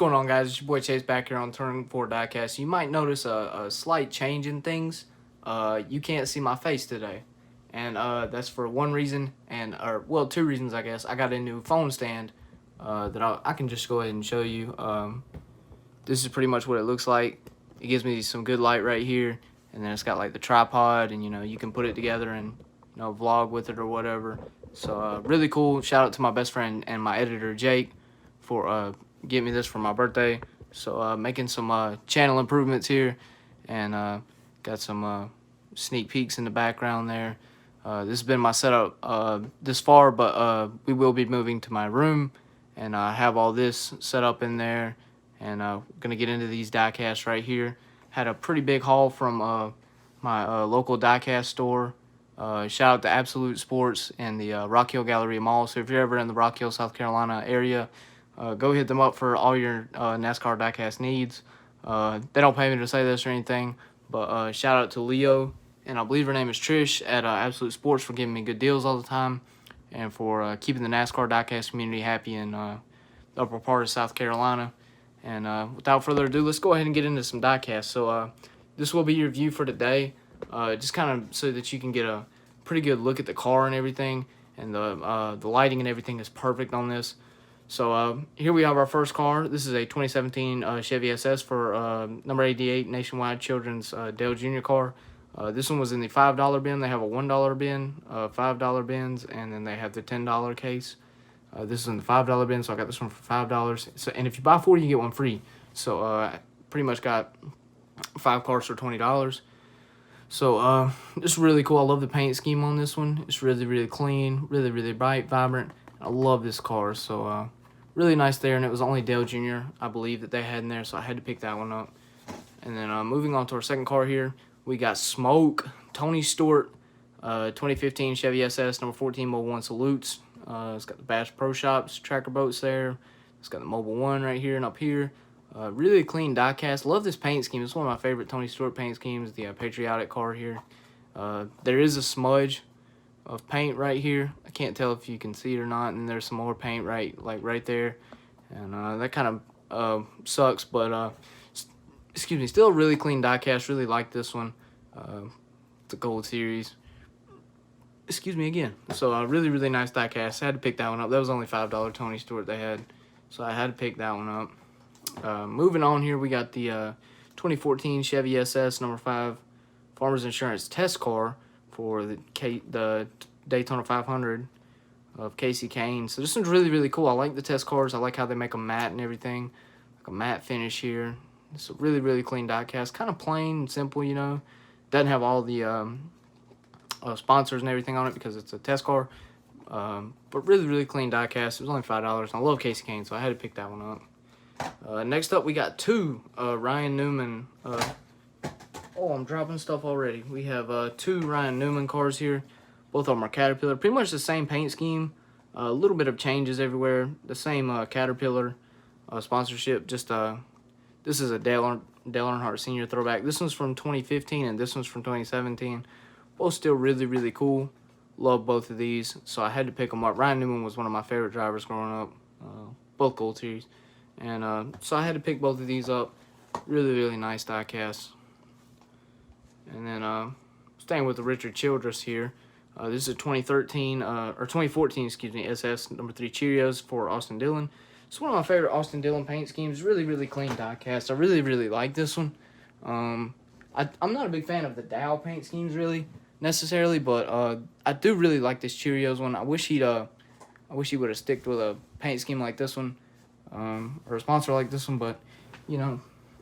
going on, guys? It's your boy Chase back here on Turning 4 Diecast. You might notice a slight change in things. You can't see my face today. And that's for one reason, well, two reasons, I guess. I got a new phone stand that I can just go ahead and show you. This is pretty much what it looks like. It gives me some good light right here. And then it's got like the tripod, and you can put it together and vlog with it or whatever. So really cool. Shout out to my best friend and my editor Jake for getting me this for my birthday. So making some channel improvements here, and got some sneak peeks in the background there. This has been my setup this far, but we will be moving to my room, and I have all this set up in there, and gonna get into these diecasts right here. Had a pretty big haul from my local diecast store. Shout out to Absolute Sports and the Rock Hill Galleria Mall. So if you're ever in the Rock Hill, South Carolina area, go hit them up for all your NASCAR diecast needs. They don't pay me to say this or anything, but shout out to Leo, and I believe her name is Trish at Absolute Sports, for giving me good deals all the time, and for keeping the NASCAR diecast community happy in the upper part of South Carolina. And without further ado, let's go ahead and get into some diecasts. So this will be your view for today, just kind of so that you can get a pretty good look at the car and everything, and the lighting and everything is perfect on this. So here we have our first car. This is a 2017 Chevy SS for number 88 Nationwide Children's Dale Jr. car. This one was in the $5 bin. They have a $1 bin, $5 bins, and then they have the $10 case. This is in the $5 bin, so I got this one for $5. So, and if you buy 4, you get one free. So pretty much got 5 cars for $20. So this is really cool. I love the paint scheme on this one. It's really, really clean, really, really bright, vibrant. I love this car. So really nice there, and it was only Dale Jr., I believe, that they had in there, so I had to pick that one up. And then moving on to our second car here, we got Smoke, Tony Stewart, 2015 Chevy SS, number 14 Mobile 1 Salutes. It's got the Bass Pro Shops tracker boats there. It's got the Mobile 1 right here and up here. Really clean diecast. Love this paint scheme. It's one of my favorite Tony Stewart paint schemes, the patriotic car here. There is a smudge of paint right here. I can't tell if you can see it or not, and there's some more paint right there, and that kind of sucks, but excuse me, still a really clean diecast. Really like this one. The Gold Series. Excuse me again. So really, really nice diecast. I had to pick that one up. That was only $5 Tony Stewart they had, so I had to pick that one up. Moving on here, we got the 2014 Chevy SS number 5 Farmers Insurance test car for the Daytona 500 of Casey Kane. So this one's really, really cool. I like the test cars. I like how they make them matte and everything, like a matte finish here. It's a really, really clean diecast. Kind of plain and simple, Doesn't have all the sponsors and everything on it because it's a test car. But really, really clean diecast. It was only $5. And I love Casey Kane, so I had to pick that one up. Next up, we got 2 Ryan Newman. Oh, I'm dropping stuff already. We have 2 Ryan Newman cars here. Both of them are Caterpillar. Pretty much the same paint scheme. A little bit of changes everywhere. The same Caterpillar sponsorship. Just this is a Dale Earnhardt Sr. throwback. This one's from 2015 and this one's from 2017. Both still really, really cool. Love both of these, so I had to pick them up. Ryan Newman was one of my favorite drivers growing up. Both Gold Series. And so I had to pick both of these up. Really, really nice diecasts. And then staying with the Richard Childress here. This is a 2014, excuse me, SS number 3 Cheerios for Austin Dillon. It's one of my favorite Austin Dillon paint schemes. Really, really clean diecast. I really, really like this one. I'm not a big fan of the Dow paint schemes really necessarily, but I do really like this Cheerios one. I wish he would have sticked with a paint scheme like this one, or a sponsor like this one. But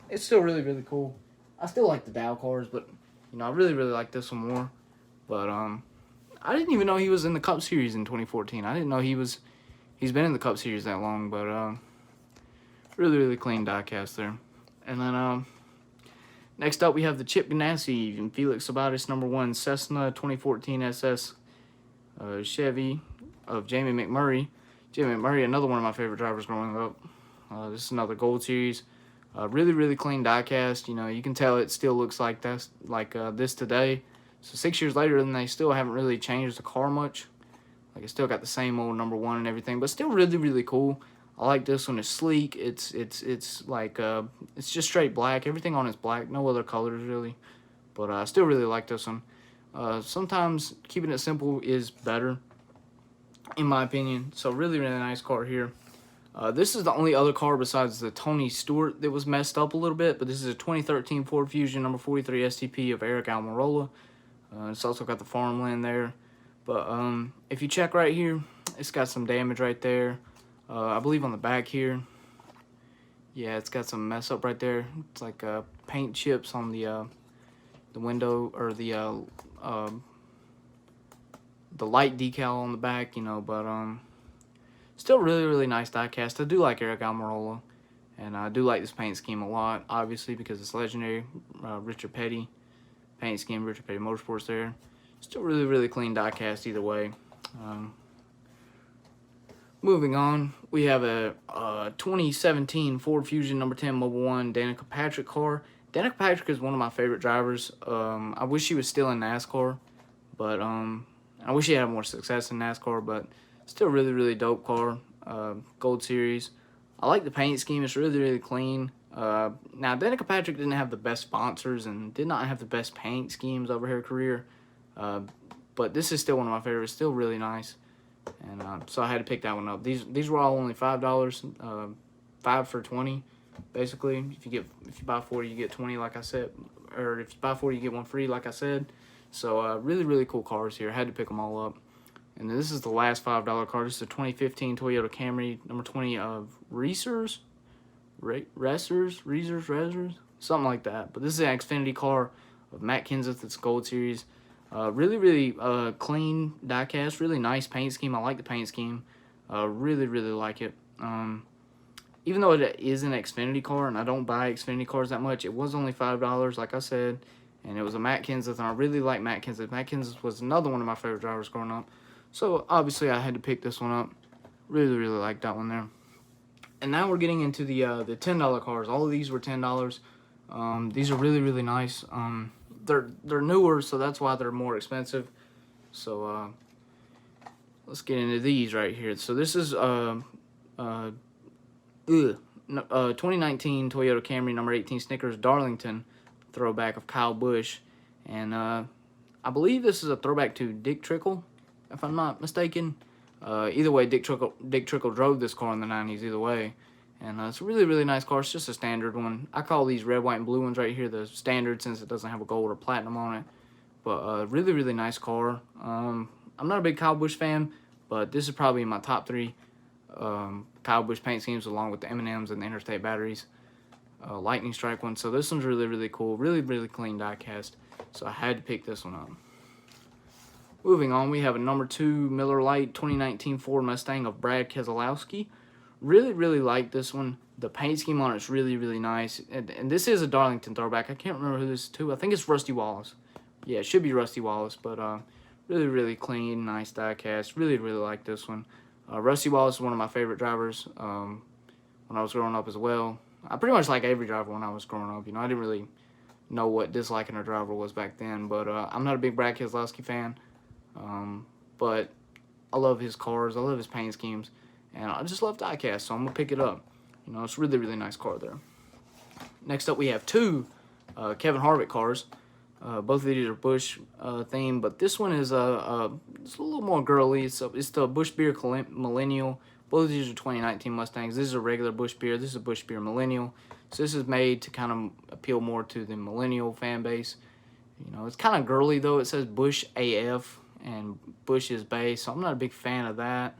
it's still really, really cool. I still like the Dow cars, but I really, really like this one more. But I didn't even know he was in the Cup Series in 2014. I didn't know he's been in the Cup Series that long. But really, really clean diecast there. And then next up, we have the Chip Ganassi and Felix Sabatis number 1 Cessna 2014 SS Chevy of Jamie McMurray. Jamie McMurray, another one of my favorite drivers growing up. This is another Gold Series. Really, really clean diecast. You can tell it still looks like this today. So 6 years later, and they still haven't really changed the car much. Like, it's still got the same old number 1 and everything, but still really, really cool. I like this one. It's sleek. It's like it's just straight black. Everything on it's black. No other colors really. But I still really like this one. Sometimes keeping it simple is better, in my opinion. So really nice car here. This is the only other car besides the Tony Stewart that was messed up a little bit, but this is a 2013 Ford Fusion number 43 STP of Eric Almirola. It's also got the farmland there. But if you check right here, it's got some damage right there. I believe on the back here. Yeah, it's got some mess up right there. It's like paint chips on the window, or the light decal on the back, you know, but still really nice diecast. I do like Eric Almirola, and I do like this paint scheme a lot, obviously, because it's legendary. Richard Petty paint scheme, Richard Petty Motorsports there. Still really clean diecast either way. Moving on, we have a 2017 Ford Fusion number 10 Mobile 1 Danica Patrick car. Danica Patrick is one of my favorite drivers. I wish he was still in NASCAR, but I wish he had more success in NASCAR, but still really dope car. Gold Series. I like the paint scheme. It's really clean. Now, Danica Patrick didn't have the best sponsors and did not have the best paint schemes over her career, but this is still one of my favorites. Still really nice, and so I had to pick that one up. These were all only $5, 5 for 20, basically. If you buy 40, you get 20, like I said, or if you buy 40, you get one free, like I said. So really cool cars here. I had to pick them all up. And then this is the last $5 car. This is a 2015 Toyota Camry number 20 of Racers, something like that. But this is an Xfinity car of Matt Kenseth. It's Gold Series. Really clean diecast. Really nice paint scheme. I like the paint scheme. Really like it. Even though it is an Xfinity car, and I don't buy Xfinity cars that much, it was only $5, like I said. And it was a Matt Kenseth, and I really like Matt Kenseth. Matt Kenseth was another one of my favorite drivers growing up. So, obviously, I had to pick this one up. Really like that one there. And now we're getting into the $10 cars. All of these were $10. These are really nice. They're newer, so that's why they're more expensive. So, let's get into these right here. So, this is 2019 Toyota Camry number 18 Snickers Darlington throwback of Kyle Busch. And I believe this is a throwback to Dick Trickle, if I'm not mistaken. Either way, Dick Trickle drove this car in the 90s, either way. And it's a really nice car. It's just a standard one. I call these red, white, and blue ones right here the standard, since it doesn't have a gold or platinum on it. But really nice car. I'm not a big Kyle Busch fan, but this is probably in my top 3 Kyle Busch paint schemes, along with the M&Ms and the Interstate batteries. Lightning Strike one. So this one's really cool. Really clean diecast. So I had to pick this one up. Moving on, we have a number 2 Miller Lite 2019 Ford Mustang of Brad Keselowski. Really like this one. The paint scheme on it's really nice. And this is a Darlington throwback. I can't remember who this is to. I think it's Rusty Wallace. Yeah, it should be Rusty Wallace. But really clean, nice diecast. Really like this one. Rusty Wallace is one of my favorite drivers when I was growing up as well. I pretty much like every driver when I was growing up. You know, I didn't really know what disliking a driver was back then. But I'm not a big Brad Keselowski fan. But I love his cars. I love his paint schemes. And I just love diecast, so I'm going to pick it up. You know, it's a really nice car there. Next up, we have 2 Kevin Harvick cars. Both of these are Busch themed, but this one is it's a little more girly. It's the Busch Beer Millennial. Both of these are 2019 Mustangs. This is a regular Busch Beer. This is a Busch Beer Millennial. So this is made to kind of appeal more to the millennial fan base. You know, it's kind of girly, though. It says Busch AF, and Busch is base, so I'm not a big fan of that.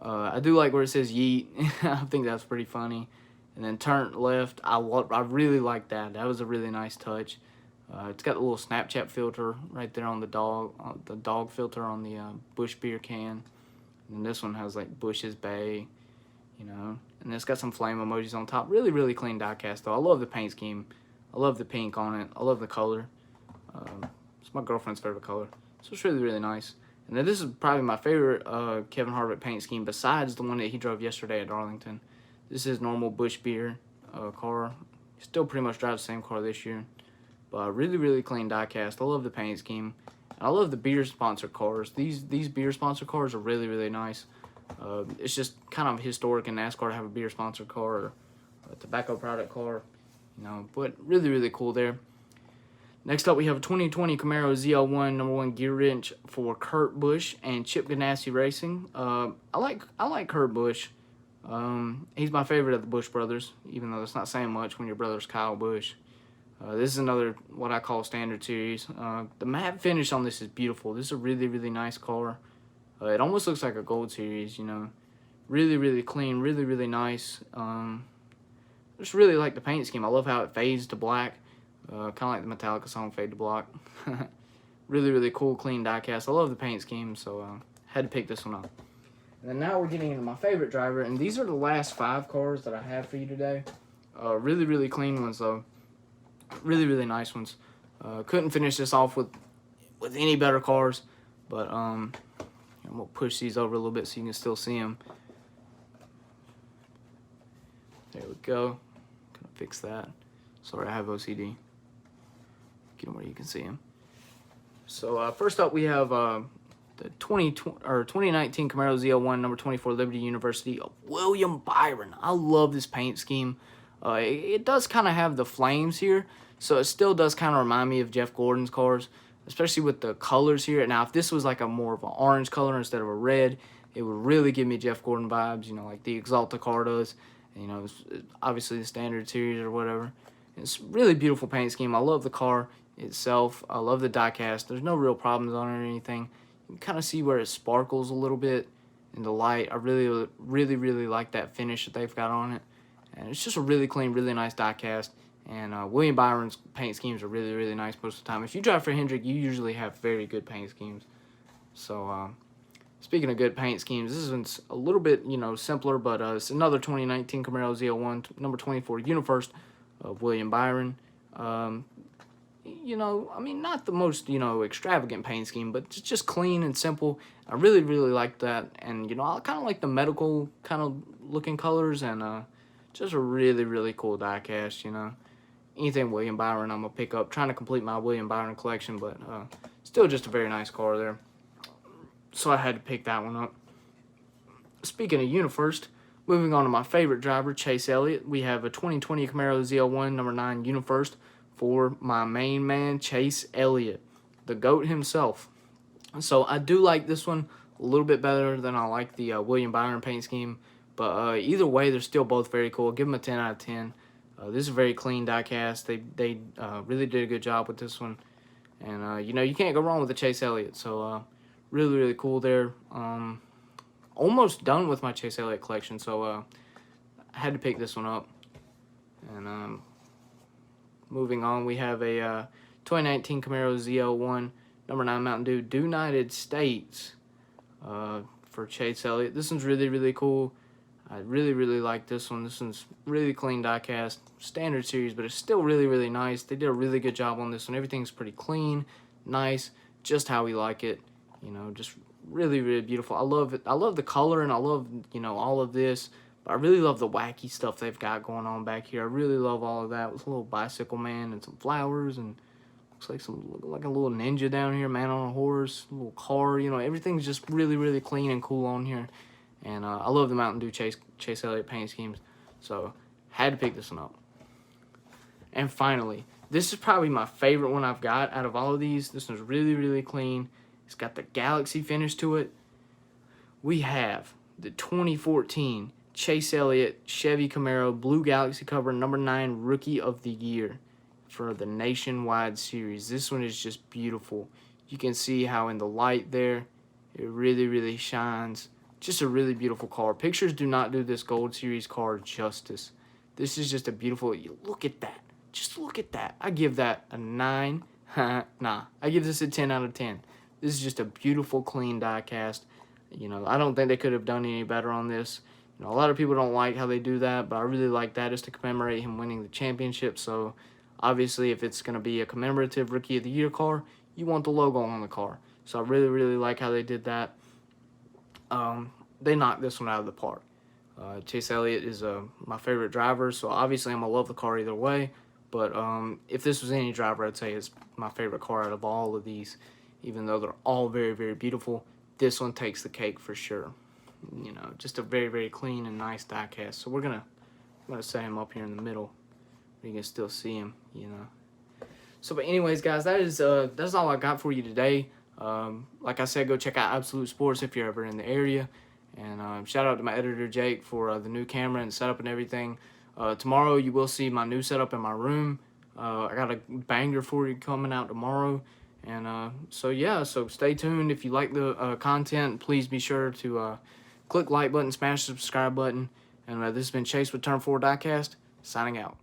I do like where it says Yeet. I think that's pretty funny. And then turn left, I really like that. That was a really nice touch. It's got a little Snapchat filter right there on the dog filter on the Busch Beer can. And this one has like Busch's Bay, you know. And it's got some flame emojis on top. Really clean diecast, though. I love the paint scheme. I love the pink on it. I love the color. It's my girlfriend's favorite color. So it's really nice. And then this is probably my favorite Kevin Harvick paint scheme, besides the one that he drove yesterday at Darlington. This is normal Busch Beer car. Still pretty much drives the same car this year. But really clean diecast. I love the paint scheme. And I love the beer sponsor cars. These beer sponsor cars are really nice. It's just kind of historic in NASCAR to have a beer sponsored car or a tobacco product car, you know, but really, really cool there. Next up, we have a 2020 Camaro ZL1 #1 gear wrench for Kurt Busch and Chip Ganassi Racing. I like Kurt Busch. He's my favorite of the Busch brothers, even though that's not saying much when your brother's Kyle Busch. This is another what I call standard series. The matte finish on this is beautiful. This is a really, really nice car. It almost looks like a gold series, you know. Really, really clean, really, really nice. Just really like the paint scheme. I love how it fades to black. Kind of like the Metallica song Fade to Black. Really, really cool, clean diecast. I love the paint scheme, so had to pick this one up. And then now we're getting into my favorite driver, and these are the last 5 cars that I have for you today. Really, really clean ones, though. Really, really nice ones. Couldn't finish this off with any better cars, but I'm gonna push these over a little bit so you can still see them. There we go. Gonna fix that. Sorry, I have OCD. Get them where you can see them. So first up, we have the 2019 Camaro ZL1 #24 Liberty University of William Byron. I love this paint scheme. It does kind of have the flames here, so it still does kind of remind me of Jeff Gordon's cars, especially with the colors here. Now, if this was like a more of an orange color instead of a red, it would really give me Jeff Gordon vibes, you know, like the Exalta car does. And, you know, obviously the standard series or whatever. It's really beautiful paint scheme. I love the car itself. I love the diecast. There's no real problems on it or anything. You can kind of see where it sparkles a little bit in the light. I really, really, really like that finish that they've got on it. And it's just a really clean, really nice diecast. And William Byron's paint schemes are really, really nice most of the time. If you drive for Hendrick, you usually have very good paint schemes. So, speaking of good paint schemes, this one's a little bit, you know, simpler, but it's another 2019 Camaro ZL1 #24 UniFirst of William Byron. You know, I mean, not the most, you know, extravagant paint scheme, but just clean and simple. I really, really like that. And, you know, I kind of like the medical kind of looking colors, and just a really, really cool diecast, you know. Anything William Byron I'm going to pick up. Trying to complete my William Byron collection, but still just a very nice car there. So I had to pick that one up. Speaking of UniFirst, moving on to my favorite driver, Chase Elliott. We have a 2020 Camaro ZL1 #9 UniFirst for my main man, Chase Elliott, the GOAT himself. So I do like this one a little bit better than I like the William Byron paint scheme. But either way, they're still both very cool. Give them a 10 out of 10. This is a very clean diecast. They really did a good job with this one. And, you know, you can't go wrong with the Chase Elliott. So really, really cool there. Almost done with my Chase Elliott collection. So I had to pick this one up. And moving on, we have a 2019 Camaro ZL1 #9 Mountain Dew United States for Chase Elliott. This one's really, really cool. I really, really like this one. This one's really clean diecast, standard series, but it's still really, really nice. They did a really good job on this one. Everything's pretty clean, nice, just how we like it. You know, just really, really beautiful. I love it. I love the color, and I love, you know, all of this. But I really love the wacky stuff they've got going on back here. I really love all of that with a little bicycle man and some flowers, and looks like a little ninja down here, man on a horse, a little car. You know, everything's just really, really clean and cool on here. And I love the Mountain Dew Chase Elliott paint schemes, so had to pick this one up. And finally, this is probably my favorite one I've got out of all of these. This one's really, really clean. It's got the Galaxy finish to it. We have the 2014 Chase Elliott Chevy Camaro Blue Galaxy cover #9 Rookie of the Year for the Nationwide Series. This one is just beautiful. You can see how in the light there, it really, really shines. Just a really beautiful car. Pictures do not do this Gold Series car justice. This is just a beautiful... Look at that. Just look at that. I give that a 9. Nah. I give this a 10 out of 10. This is just a beautiful, clean diecast. You know, I don't think they could have done any better on this. You know, a lot of people don't like how they do that, but I really like that just to commemorate him winning the championship. So, obviously, if it's going to be a commemorative Rookie of the Year car, you want the logo on the car. So, I really, really like how they did that. They knocked this one out of the park. Chase Elliott is my favorite driver, so obviously I'm going to love the car either way. But if this was any driver, I'd say it's my favorite car out of all of these. Even though they're all very, very beautiful, this one takes the cake for sure. you know, just a very, very clean and nice diecast. So I'm gonna set him up here in the middle. You can still see him, you know. So, but anyways, guys, that's all I got for you today. Like I said, go check out Absolute Sports if you're ever in the area. And shout out to my editor Jake for the new camera and setup and everything. Tomorrow you will see my new setup in my room. I got a banger for you coming out tomorrow. And so yeah, so stay tuned. If you like the content, please be sure to click like button, smash the subscribe button. And this has been Chase with Turn 4 Diecast, signing out.